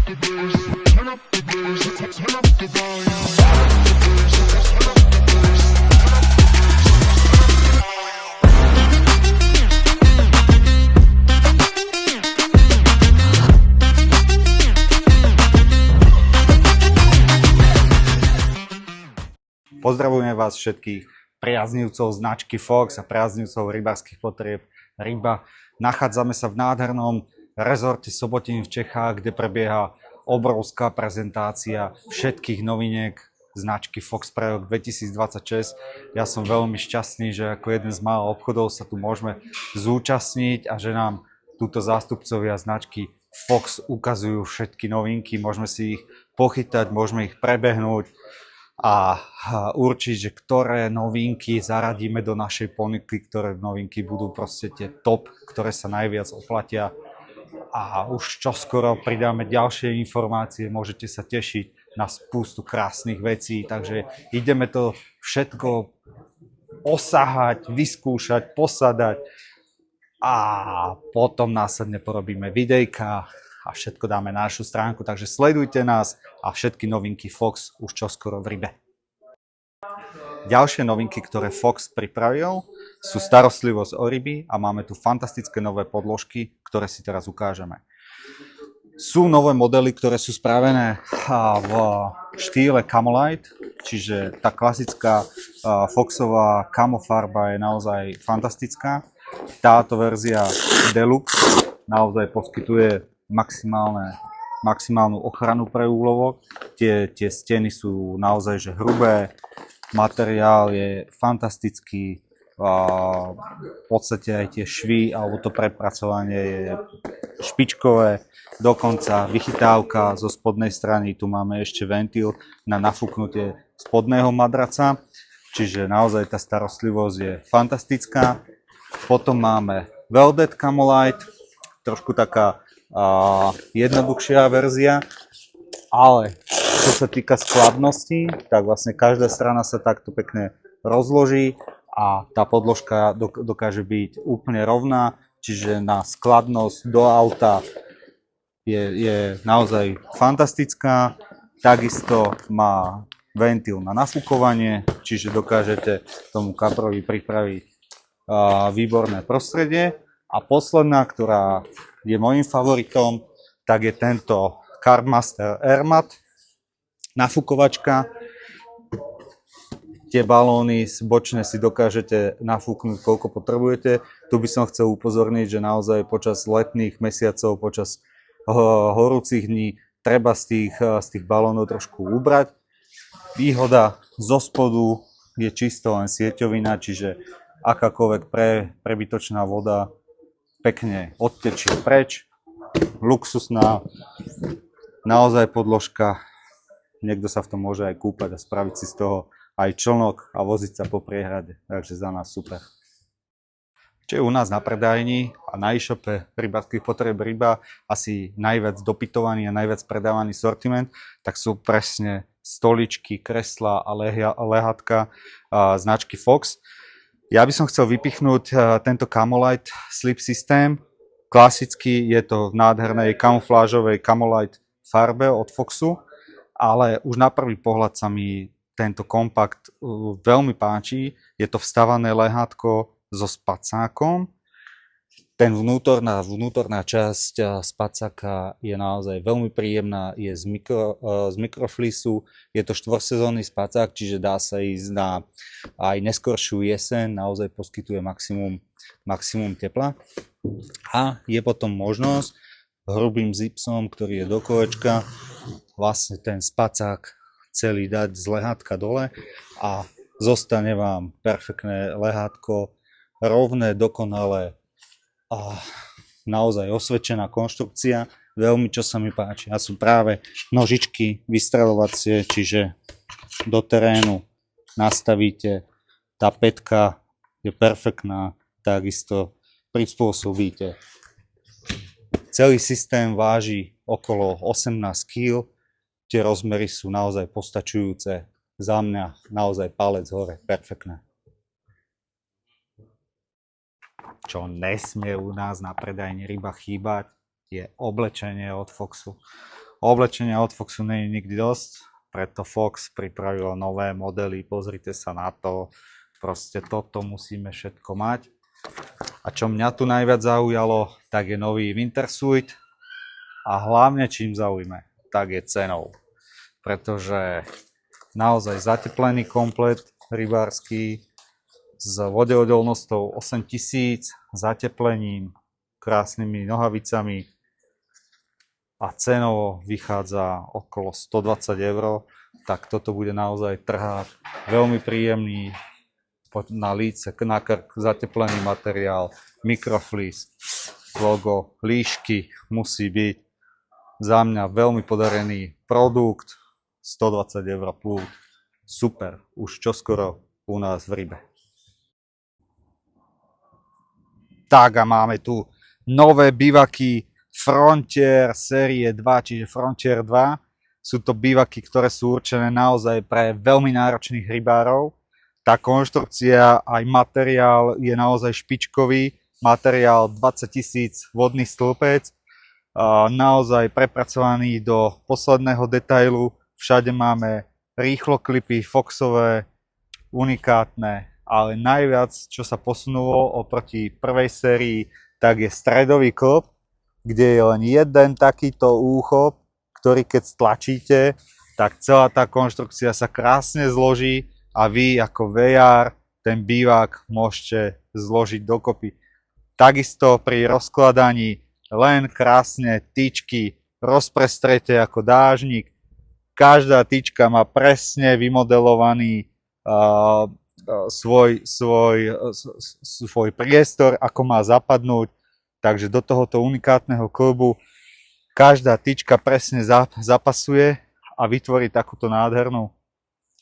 Pozdravujeme vás všetkých priaznivcov značky Fox a priaznivcov rybárskych potrieb Ryba. Nachádzame sa v nádhernom rezorte Sobotín v Čechách, kde prebieha obrovská prezentácia všetkých noviniek značky Fox pre rok 2026. Ja som veľmi šťastný, že ako jeden z mála obchodov sa tu môžeme zúčastniť a že nám túto zástupcovia značky Fox ukazujú všetky novinky. Môžeme si ich pochytať, môžeme ich prebehnúť a určiť, že ktoré novinky zaradíme do našej ponuky, ktoré novinky budú proste tie top, ktoré sa najviac oplatia. A už čoskoro pridáme ďalšie informácie, môžete sa tešiť na spústu krásnych vecí, takže ideme to všetko osahať, vyskúšať, posadať a potom následne porobíme videjka a všetko dáme na našu stránku, takže sledujte nás a všetky novinky Fox už čoskoro v Rybe. Ďalšie novinky, ktoré Fox pripravil, sú starostlivosť o ryby a máme tu fantastické nové podložky, ktoré si teraz ukážeme. Sú nové modely, ktoré sú spravené v štýle Camolite, čiže tá klasická Foxová kamofarba je naozaj fantastická. Táto verzia Deluxe naozaj poskytuje maximálnu ochranu pre úlovok. Tie steny sú naozaj že hrubé, materiál je fantastický, v podstate aj tie švy alebo to prepracovanie je špičkové, dokonca vychytávka zo spodnej strany, tu máme ešte ventil na nafúknutie spodného madraca, čiže naozaj tá starostlivosť je fantastická. Potom máme Velvet Camolite, trošku taká jednoduchšia verzia, ale čo sa týka skladnosti, tak vlastne každá strana sa takto pekne rozloží a tá podložka dokáže byť úplne rovná, čiže na skladnosť do auta je naozaj fantastická. Takisto má ventil na nafúkovanie, čiže dokážete tomu kaprovi pripraviť výborné prostredie. A posledná, ktorá je môjim favoritom, tak je tento Carbmaster Airmat nafúkovačka. Tie balóny bočné si dokážete nafúknuť koľko potrebujete. Tu by som chcel upozorniť, že naozaj počas letných mesiacov, počas horúcich dní treba z tých balónov trošku ubrať. Výhoda zo spodu je čisto len sieťovina, čiže akákoľvek prebytočná voda pekne odtečie preč. Luxusná naozaj podložka, niekto sa v tom môže aj kúpať a spraviť si z toho aj člnok a voziť sa po priehrade, takže za nás super. Čo je u nás na predajni a na e-shope rybárskych potrieb Ryba asi najviac dopytovaný a najviac predávaný sortiment, tak sú presne stoličky, kreslá a lehátka značky Fox. Ja by som chcel vypichnúť tento Camolite Slip System. Klasicky je to v nádhernej kamuflážovej Camolite farbe od Foxu, ale už na prvý pohľad sa mi tento kompakt veľmi páči. Je to vstavané lehátko so spacákom. Ten vnútorná časť spacáka je naozaj veľmi príjemná, je z mikroflisu, je to štvorsezónny spacák, čiže dá sa ísť na aj neskoršiu jeseň, naozaj poskytuje maximum tepla. A je potom možnosť hrubým zipsom, ktorý je do kolečka, vlastne ten spacák celý dať z lehátka dole a zostane vám perfektné lehátko, rovné, dokonalé a naozaj osvedčená konštrukcia, veľmi čo sa mi páči. A sú práve nožičky vystreľovacie, čiže do terénu nastavíte, tá pätka je perfektná, takisto prispôsobíte. Celý systém váži okolo 18 kg, tie rozmery sú naozaj postačujúce, za mňa naozaj palec hore, perfektné. Čo nesmie u nás na predajni Ryba chýbať, je oblečenie od Foxu. Oblečenia od Foxu nie je nikdy dosť, preto Fox pripravil nové modely, pozrite sa na to, proste toto musíme všetko mať. A čo mňa tu najviac zaujalo, tak je nový Wintersuit a hlavne čím zaujme, tak je cenou, pretože naozaj zateplený komplet rybársky s vodeodolnosťou 8000, zateplením, krásnymi nohavicami a cenovo vychádza okolo 120 €, tak toto bude naozaj trhák veľmi príjemný, na líce, na krk, zateplený materiál, mikroflís, logo, líšky musí byť. Za mňa veľmi podarený produkt, 120 € plus, super, už čoskoro u nás v Ribe. Tak a máme tu nové bivaky Frontier série 2, čiže Frontier 2. Sú to bivaky, ktoré sú určené naozaj pre veľmi náročných rybárov. Tá konštrukcia aj materiál je naozaj špičkový. Materiál 20 000 vodný stĺpec. Naozaj prepracovaný do posledného detailu. Všade máme rýchloklipy Foxové, unikátne. Ale najviac, čo sa posunulo oproti prvej sérii, tak je stredový klop, kde je len jeden takýto úchop, ktorý keď stlačíte, tak celá tá konštrukcia sa krásne zloží a vy ako vejár ten bivák môžete zložiť dokopy. Takisto pri rozkladaní len krásne tyčky rozprestrete ako dážnik. Každá tyčka má presne vymodelovaný svoj priestor, ako má zapadnúť. Takže do tohoto unikátneho klubu každá tyčka presne zapasuje a vytvorí takúto nádhernú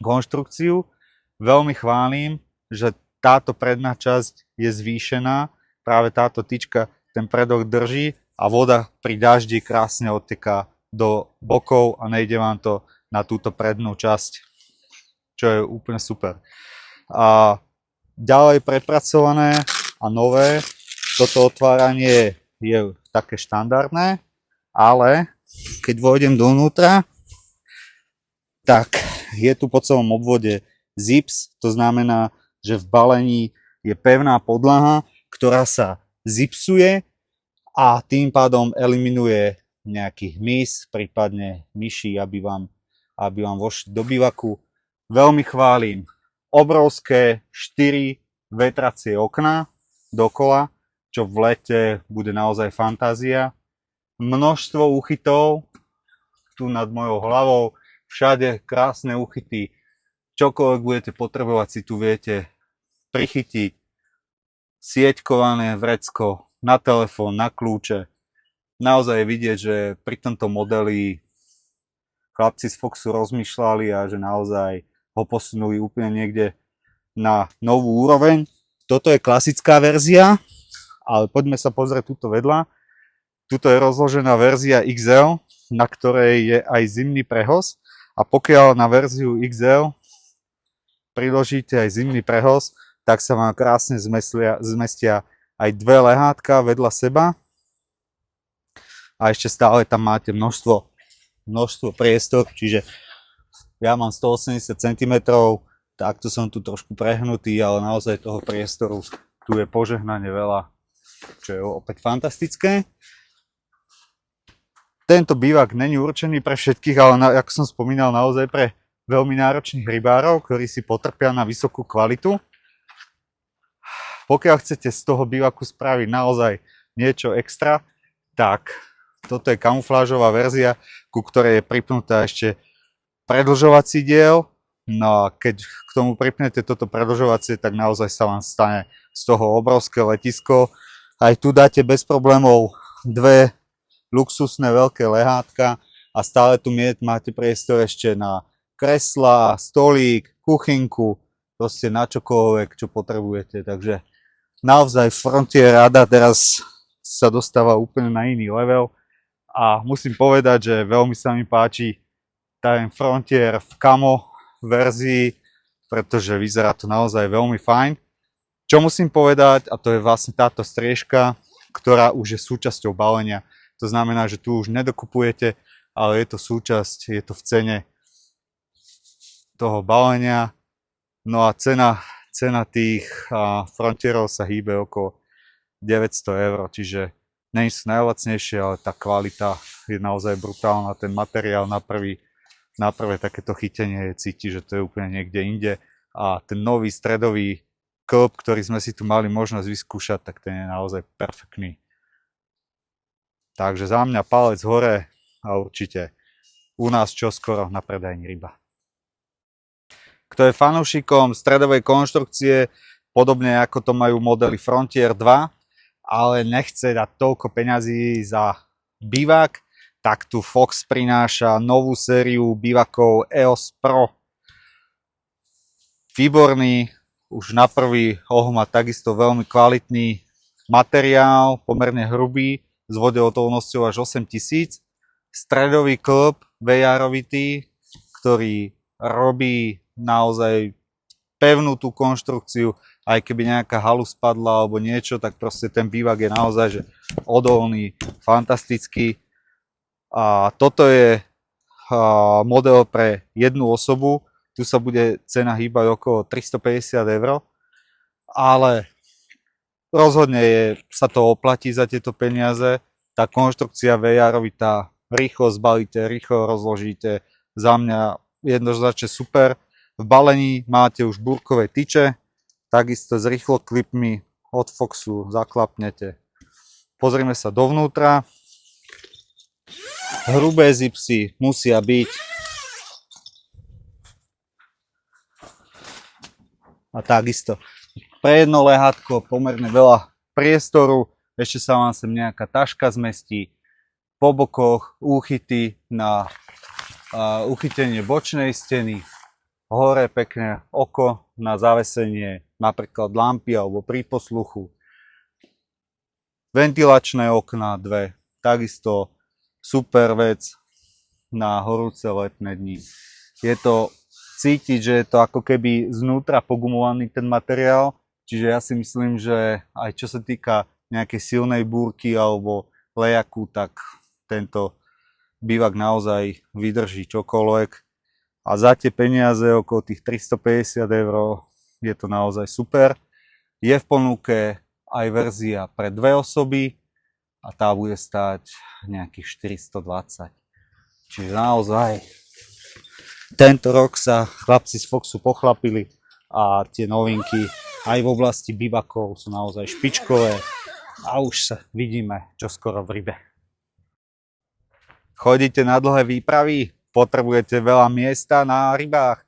konštrukciu. Veľmi chválim, že táto predná časť je zvýšená. Práve táto tyčka ten predok drží a voda pri daždi krásne odteká do bokov a nejde vám to na túto prednú časť, čo je úplne super. A ďalej prepracované a nové, toto otváranie je také štandardné, ale keď vôjdem dovnútra, tak je tu po celom obvode zips, to znamená, že v balení je pevná podlaha, ktorá sa zipsuje a tým pádom eliminuje nejaký hmyz, prípadne myši, aby vám vošli do bivaku. Veľmi chválim obrovské 4 vetracie okná dokola, čo v lete bude naozaj fantázia. Množstvo úchytov tu nad mojou hlavou, všade krásne úchyty. Čokoľvek budete potrebovať, si tu viete prichytiť. Sieťkované vrecko na telefón, na kľúče. Naozaj je vidieť, že pri tomto modeli chlapci z Foxu rozmýšľali a že naozaj ho posunuli úplne niekde na novú úroveň. Toto je klasická verzia, ale poďme sa pozrieť tuto vedľa. Tuto je rozložená verzia XL, na ktorej je aj zimný prehoz. A pokiaľ na verziu XL priložíte aj zimný prehoz, tak sa vám krásne zmestia aj dve lehátka vedľa seba. A ešte stále tam máte množstvo priestor, čiže ja mám 180 cm, takto som tu trošku prehnutý, ale naozaj toho priestoru tu je požehnane veľa, čo je opäť fantastické. Tento bývak není určený pre všetkých, ale ako som spomínal, naozaj pre veľmi náročných rybárov, ktorí si potrpia na vysokú kvalitu. Pokiaľ chcete z toho bývaku spraviť naozaj niečo extra, tak toto je kamuflážová verzia, ku ktorej je pripnutá ešte predĺžovací diel. No a keď k tomu pripnete toto predĺžovacie, tak naozaj sa vám stane z toho obrovské letisko. Aj tu dáte bez problémov dve luxusné veľké lehátka a stále tu máte priestor ešte na kreslá, stolík, kuchynku, proste na čokoľvek, čo potrebujete. Takže naozaj Frontier rada teraz sa dostáva úplne na iný level a musím povedať, že veľmi sa mi páči ten Frontier v camo verzii, pretože vyzerá to naozaj veľmi fajn. Čo musím povedať, a to je vlastne táto striežka, ktorá už je súčasťou balenia. To znamená, že tu už nedokupujete ale je to súčasť, je to v cene toho balenia. No a cena tých frontierov sa hýbe okolo 900 eur, čiže nie sú najlacnejšie, ale tá kvalita je naozaj brutálna. Ten materiál na prvé takéto chytenie cíti, že to je úplne niekde inde. A ten nový stredový klb, ktorý sme si tu mali možnosť vyskúšať, tak ten je naozaj perfektný. Takže za mňa palec hore a určite u nás čoskoro na predajni ryba. Kto je fanúšikom stredovej konštrukcie, podobne ako to majú modely Frontier 2, ale nechce dať toľko peňazí za bivák, tak tu Fox prináša novú sériu bivakov EOS Pro. Výborný, už na prvý ohmat takisto veľmi kvalitný materiál, pomerne hrubý, s vodeodolnosťou až 8000. Stredový klb VR-ovitý, ktorý robí naozaj pevnú tú konštrukciu, aj keby nejaká halu spadla alebo niečo, tak proste ten bivak je naozaj že odolný, fantastický. A toto je model pre jednu osobu, tu sa bude cena hýbať okolo 350 eur, ale rozhodne sa to oplatí za tieto peniaze. Tá konštrukcia VR-ovitá, rýchlo zbalíte, rýchlo rozložíte, za mňa jednoznačne super. V balení máte už búrkové tyče, takisto s rýchloklipmi od Foxu zaklapnete. Pozrime sa dovnútra. Hrubé zipsy musia byť. A takisto pre jedno lehátko pomerne veľa priestoru, ešte sa vám sem nejaká taška zmestí, po bokoch úchyty na uchytenie bočnej steny, hore pekné oko na zavesenie napríklad lampy alebo príposluchu, ventilačné okná dve, takisto super vec na horúce letné dni. Je to cítiť, že je to ako keby znútra pogumovaný ten materiál, čiže ja si myslím, že aj čo sa týka nejakej silnej búrky alebo lejaku, tak tento bivak naozaj vydrží čokoľvek. A za tie peniaze okolo tých 350 eur je to naozaj super. Je v ponuke aj verzia pre dve osoby a tá bude stáť nejakých 420. Čiže naozaj tento rok sa chlapci z Foxu pochlapili a tie novinky aj v oblasti bivakov sú naozaj špičkové a už sa vidíme čoskoro v rybe. Chodíte na dlhé výpravy? Potrebujete veľa miesta na rybách?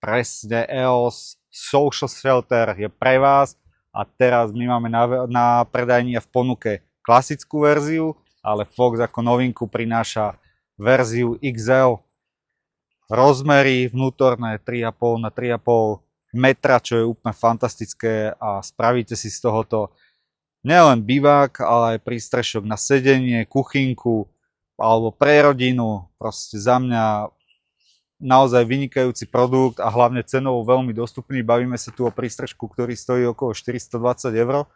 Presne EOS Social Shelter je pre vás a teraz my máme na predajni v ponuke klasickú verziu, ale Fox ako novinku prináša verziu XL. Rozmery vnútorné 3,5 na 3,5 metra, čo je úplne fantastické a spravíte si z tohoto nielen bivák, ale aj prístrešok na sedenie, kuchynku alebo pre rodinu. Proste za mňa naozaj vynikajúci produkt a hlavne cenovo veľmi dostupný. Bavíme sa tu o prístrežku, ktorý stojí okolo 420 eur.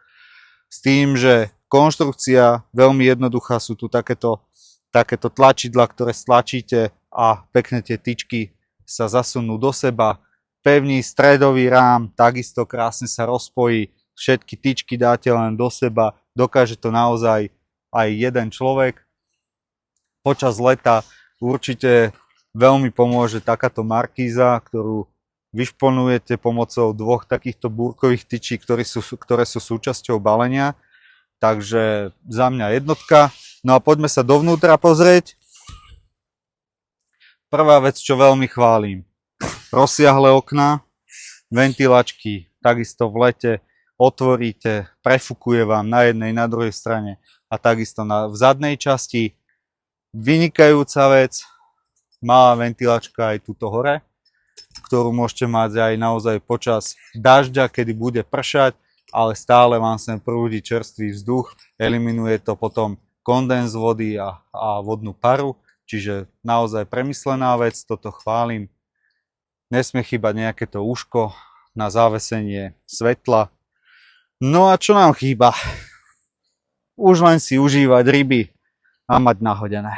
S tým, že konštrukcia veľmi jednoduchá, sú tu takéto tlačidla, ktoré stlačíte a pekne tie tyčky sa zasunú do seba. Pevný stredový rám, takisto krásne sa rozpojí. Všetky tyčky dáte len do seba. Dokáže to naozaj aj jeden človek. Počas leta určite veľmi pomôže takáto markíza, ktorú vyšponujete pomocou dvoch takýchto búrkových tyčí, ktoré sú súčasťou balenia. Takže za mňa jednotka. No a poďme sa dovnútra pozrieť. Prvá vec, čo veľmi chválim. Rozsiahle okná, ventilačky, takisto v lete otvoríte, prefukuje vám na jednej, na druhej strane a takisto v zadnej časti. Vynikajúca vec, malá ventilačka aj tuto hore, ktorú môžete mať aj naozaj počas dažďa, kedy bude pršať, ale stále vám sem prúdi čerstvý vzduch, eliminuje to potom kondens vody a vodnú paru, čiže naozaj premyslená vec, toto chválim. Nesmie chýbať nejaké to uško na zavesenie svetla. No a čo nám chýba? Už len si užívať ryby a mať nahodené.